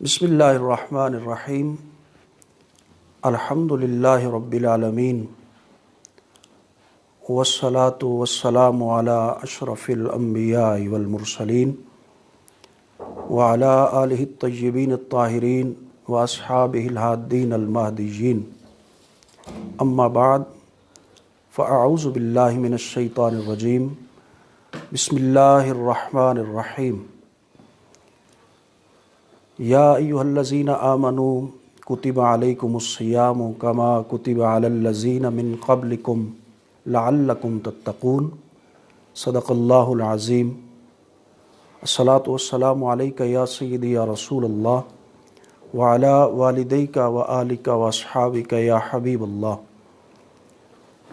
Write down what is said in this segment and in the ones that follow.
بسم اللہ الرحمن الرحیم الحمد للہ رب العالمین والصلاة والسلام علی اشرف الانبیاء والمرسلین وعلی آلہ الطیبین الطاہرین واصحابہ الہادین المہدیین اما بعد فاعوذ باللہ من الشیطان الرجیم بسم اللہ الرحمن الرحیم یا ایھا الذین آمنوا کتب علیکم الصیام کما کتب علی الذین من قبلکم لعلکم تتقون صدق اللہ العظیم الصلاۃ والسلام علیک یا سیدی یا رسول اللہ وعلی والدیک وآلک واصحابک یا حبیب اللہ۔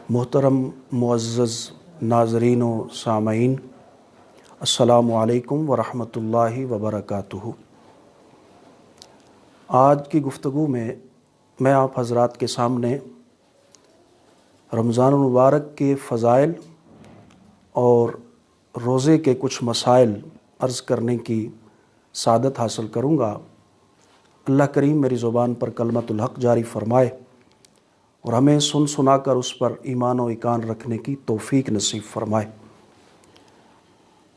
محترم معزز ناظرین و سامعین، السلام علیکم ورحمۃ اللہ وبرکاتہ۔ آج کی گفتگو میں آپ حضرات کے سامنے رمضان المبارک کے فضائل اور روزے کے کچھ مسائل عرض کرنے کی سعادت حاصل کروں گا۔ اللہ کریم میری زبان پر کلمت الحق جاری فرمائے اور ہمیں سن سنا کر اس پر ایمان و ایقان رکھنے کی توفیق نصیب فرمائے۔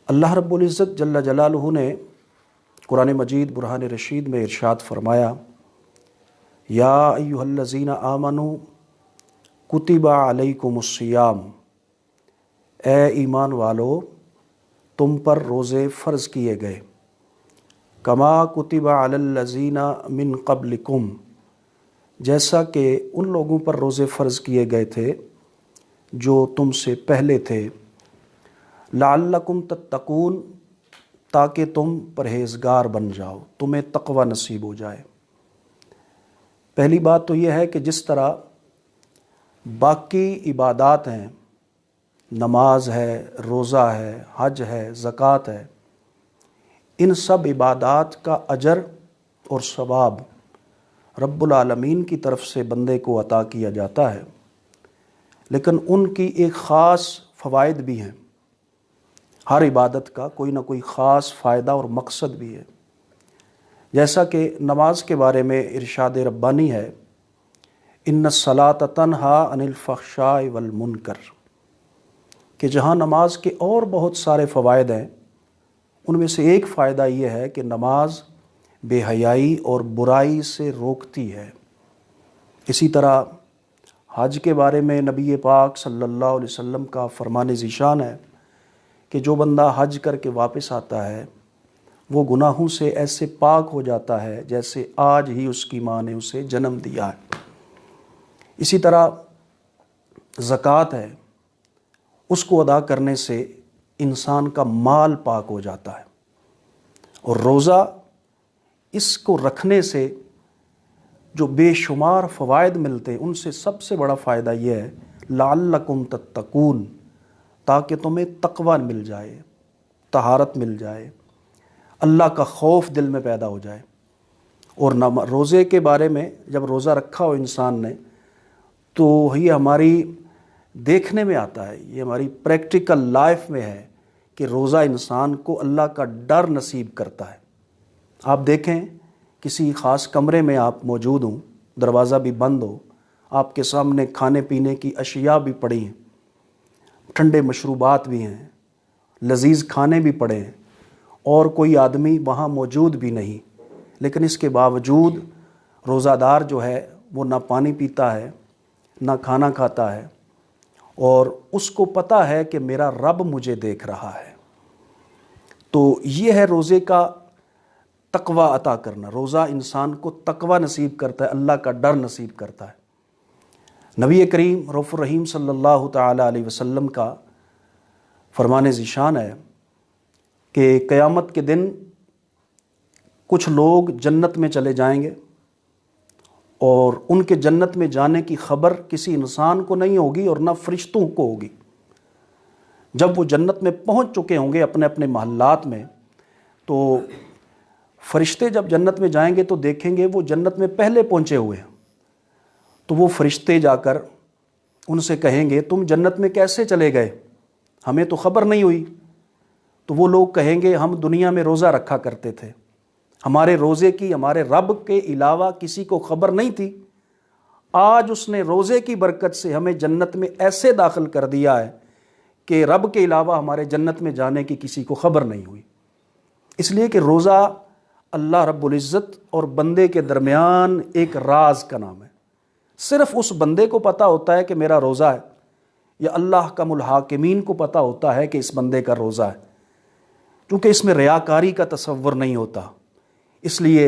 اللہ رب العزت جل جلالہ نے قرآن مجید برہان رشید میں ارشاد فرمایا، یا ایھا الذین آمنوا کتب علیکم الصیام، اے ایمان والو تم پر روزے فرض کیے گئے، کما کتب علی الذین من قبلکم، جیسا کہ ان لوگوں پر روزے فرض کیے گئے تھے جو تم سے پہلے تھے، لعلکم تتقون، تاکہ تم پرہیزگار بن جاؤ، تمہیں تقوی نصیب ہو جائے۔ پہلی بات تو یہ ہے کہ جس طرح باقی عبادات ہیں، نماز ہے، روزہ ہے، حج ہے، زکوٰۃ ہے، ان سب عبادات کا اجر اور ثواب رب العالمین کی طرف سے بندے کو عطا کیا جاتا ہے، لیکن ان کی ایک خاص فوائد بھی ہیں۔ ہر عبادت کا کوئی نہ کوئی خاص فائدہ اور مقصد بھی ہے۔ جیسا کہ نماز کے بارے میں ارشاد ربانی ہے، ان الصلاۃ تنہی عن الفحشاء والمنکر، کہ جہاں نماز کے اور بہت سارے فوائد ہیں، ان میں سے ایک فائدہ یہ ہے کہ نماز بے حیائی اور برائی سے روکتی ہے۔ اسی طرح حج کے بارے میں نبی پاک صلی اللہ علیہ وسلم کا فرمان ذیشان ہے کہ جو بندہ حج کر کے واپس آتا ہے وہ گناہوں سے ایسے پاک ہو جاتا ہے جیسے آج ہی اس کی ماں نے اسے جنم دیا ہے۔ اسی طرح زکوٰۃ ہے، اس کو ادا کرنے سے انسان کا مال پاک ہو جاتا ہے، اور روزہ اس کو رکھنے سے جو بے شمار فوائد ملتے ہیں، ان سے سب سے بڑا فائدہ یہ ہے لعلکم تتقون، تاکہ تمہیں تقوی مل جائے، طہارت مل جائے، اللہ کا خوف دل میں پیدا ہو جائے۔ اور روزے کے بارے میں جب روزہ رکھا ہو انسان نے تو یہ ہماری دیکھنے میں آتا ہے، یہ ہماری پریکٹیکل لائف میں ہے کہ روزہ انسان کو اللہ کا ڈر نصیب کرتا ہے۔ آپ دیکھیں کسی خاص کمرے میں آپ موجود ہوں، دروازہ بھی بند ہو، آپ کے سامنے کھانے پینے کی اشیاء بھی پڑی ہیں، ٹھنڈے مشروبات بھی ہیں، لذیذ کھانے بھی پڑے ہیں، اور کوئی آدمی وہاں موجود بھی نہیں، لیکن اس کے باوجود روزہ دار جو ہے وہ نہ پانی پیتا ہے نہ کھانا کھاتا ہے، اور اس کو پتہ ہے کہ میرا رب مجھے دیکھ رہا ہے۔ تو یہ ہے روزے کا تقوی عطا کرنا۔ روزہ انسان کو تقوی نصیب کرتا ہے، اللہ کا ڈر نصیب کرتا ہے۔ نبی کریم رؤوف الرحیم صلی اللہ تعالیٰ علیہ وسلم کا فرمان ذیشان ہے کہ قیامت کے دن کچھ لوگ جنت میں چلے جائیں گے، اور ان کے جنت میں جانے کی خبر کسی انسان کو نہیں ہوگی اور نہ فرشتوں کو ہوگی۔ جب وہ جنت میں پہنچ چکے ہوں گے اپنے اپنے محلات میں، تو فرشتے جب جنت میں جائیں گے تو دیکھیں گے وہ جنت میں پہلے پہنچے ہوئے ہیں، تو وہ فرشتے جا کر ان سے کہیں گے تم جنت میں کیسے چلے گئے، ہمیں تو خبر نہیں ہوئی۔ تو وہ لوگ کہیں گے ہم دنیا میں روزہ رکھا کرتے تھے، ہمارے روزے کی ہمارے رب کے علاوہ کسی کو خبر نہیں تھی، آج اس نے روزے کی برکت سے ہمیں جنت میں ایسے داخل کر دیا ہے کہ رب کے علاوہ ہمارے جنت میں جانے کی کسی کو خبر نہیں ہوئی۔ اس لیے کہ روزہ اللہ رب العزت اور بندے کے درمیان ایک راز کا نام ہے۔ صرف اس بندے کو پتہ ہوتا ہے کہ میرا روزہ ہے، یا اللہ کا الحاکمین کو پتہ ہوتا ہے کہ اس بندے کا روزہ ہے، کیونکہ اس میں ریاکاری کا تصور نہیں ہوتا۔ اس لیے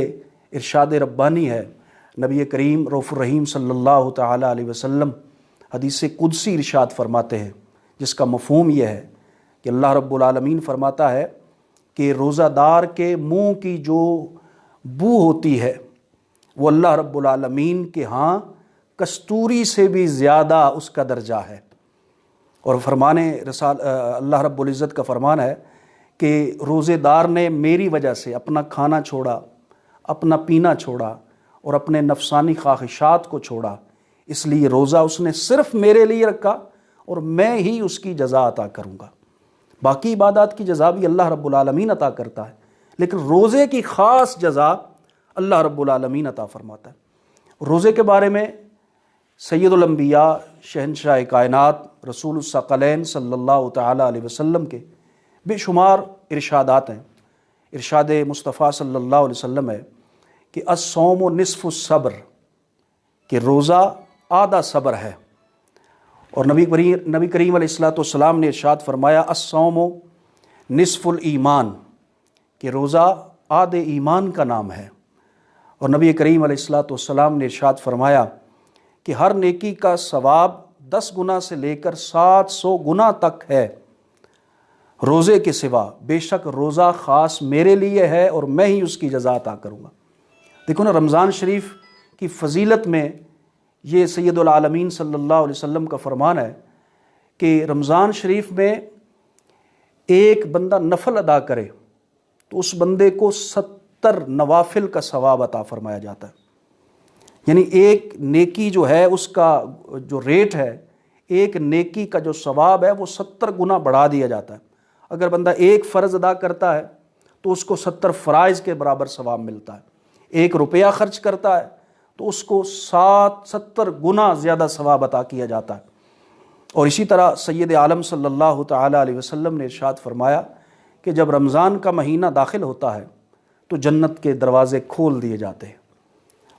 ارشاد ربانی ہے، نبی کریم رؤوف الرحیم صلی اللہ تعالیٰ علیہ وسلم حدیث قدسی ارشاد فرماتے ہیں، جس کا مفہوم یہ ہے کہ اللہ رب العالمین فرماتا ہے کہ روزہ دار کے منہ کی جو بو ہوتی ہے وہ اللہ رب العالمین کے ہاں کستوری سے بھی زیادہ اس کا درجہ ہے۔ اور اللہ رب العزت کا فرمان ہے کہ روزے دار نے میری وجہ سے اپنا کھانا چھوڑا، اپنا پینا چھوڑا اور اپنے نفسانی خواہشات کو چھوڑا، اس لیے روزہ اس نے صرف میرے لیے رکھا اور میں ہی اس کی جزا عطا کروں گا۔ باقی عبادات کی جزا بھی اللہ رب العالمین عطا کرتا ہے، لیکن روزے کی خاص جزا اللہ رب العالمین عطا فرماتا ہے۔ روزے کے بارے میں سید الانبیاء، شہنشاہ کائنات، رسول الثقلین صلی اللہ تعالیٰ علیہ وسلم کے بے شمار ارشادات ہیں۔ ارشاد مصطفیٰ صلی اللہ علیہ وسلم ہے کہ الصوم نصف الصبر، کہ روزہ آدھا صبر ہے۔ اور نبی کریم علیہ السلام نے ارشاد فرمایا الصوم نصف الایمان، کہ روزہ آدھے ایمان کا نام ہے۔ اور نبی کریم علیہ السلام نے ارشاد فرمایا کہ ہر نیکی کا ثواب 10 گنا سے لے کر 700 گنا تک ہے روزے کے سوا، بے شک روزہ خاص میرے لیے ہے اور میں ہی اس کی جزا عطا کروں گا۔ دیکھو نا، رمضان شریف کی فضیلت میں یہ سید العالمین صلی اللہ علیہ وسلم کا فرمان ہے کہ رمضان شریف میں ایک بندہ نفل ادا کرے تو اس بندے کو 70 نوافل کا ثواب عطا فرمایا جاتا ہے۔ یعنی ایک نیکی جو ہے اس کا جو ریٹ ہے، ایک نیکی کا جو ثواب ہے وہ 70 گنا بڑھا دیا جاتا ہے۔ اگر بندہ ایک فرض ادا کرتا ہے تو اس کو 70 فرائض کے برابر ثواب ملتا ہے۔ 1 روپیہ خرچ کرتا ہے تو اس کو 70 گنا زیادہ ثواب عطا کیا جاتا ہے۔ اور اسی طرح سید عالم صلی اللہ تعالیٰ علیہ وسلم نے ارشاد فرمایا کہ جب رمضان کا مہینہ داخل ہوتا ہے تو جنت کے دروازے کھول دیے جاتے ہیں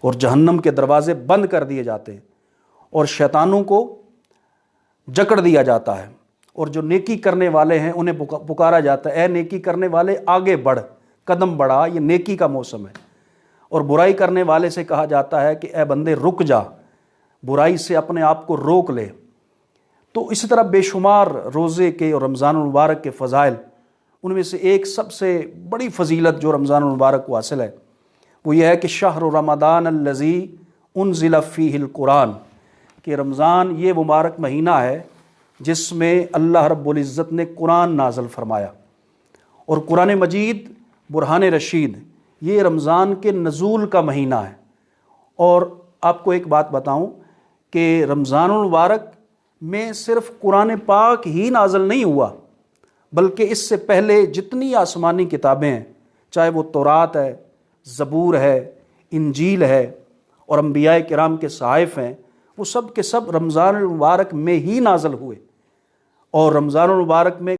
اور جہنم کے دروازے بند کر دیے جاتے ہیں، اور شیطانوں کو جکڑ دیا جاتا ہے، اور جو نیکی کرنے والے ہیں انہیں پکارا جاتا ہے، اے نیکی کرنے والے آگے بڑھ، قدم بڑھا، یہ نیکی کا موسم ہے۔ اور برائی کرنے والے سے کہا جاتا ہے کہ اے بندے رک جا، برائی سے اپنے آپ کو روک لے۔ تو اسی طرح بے شمار روزے کے اور رمضان المبارک کے فضائل، ان میں سے ایک سب سے بڑی فضیلت جو رمضان المبارک کو حاصل ہے وہ یہ ہے کہ شہر رمضان الذی انزل فیہ القرآن، کہ رمضان یہ مبارک مہینہ ہے جس میں اللہ رب العزت نے قرآن نازل فرمایا۔ اور قرآن مجید برہان رشید یہ رمضان کے نزول کا مہینہ ہے۔ اور آپ کو ایک بات بتاؤں کہ رمضان المبارک میں صرف قرآن پاک ہی نازل نہیں ہوا، بلکہ اس سے پہلے جتنی آسمانی کتابیں ہیں، چاہے وہ تورات ہے، زبور ہے، انجیل ہے اور انبیاء کرام کے صحائف ہیں، وہ سب کے سب رمضان المبارک میں ہی نازل ہوئے۔ اور رمضان المبارک میں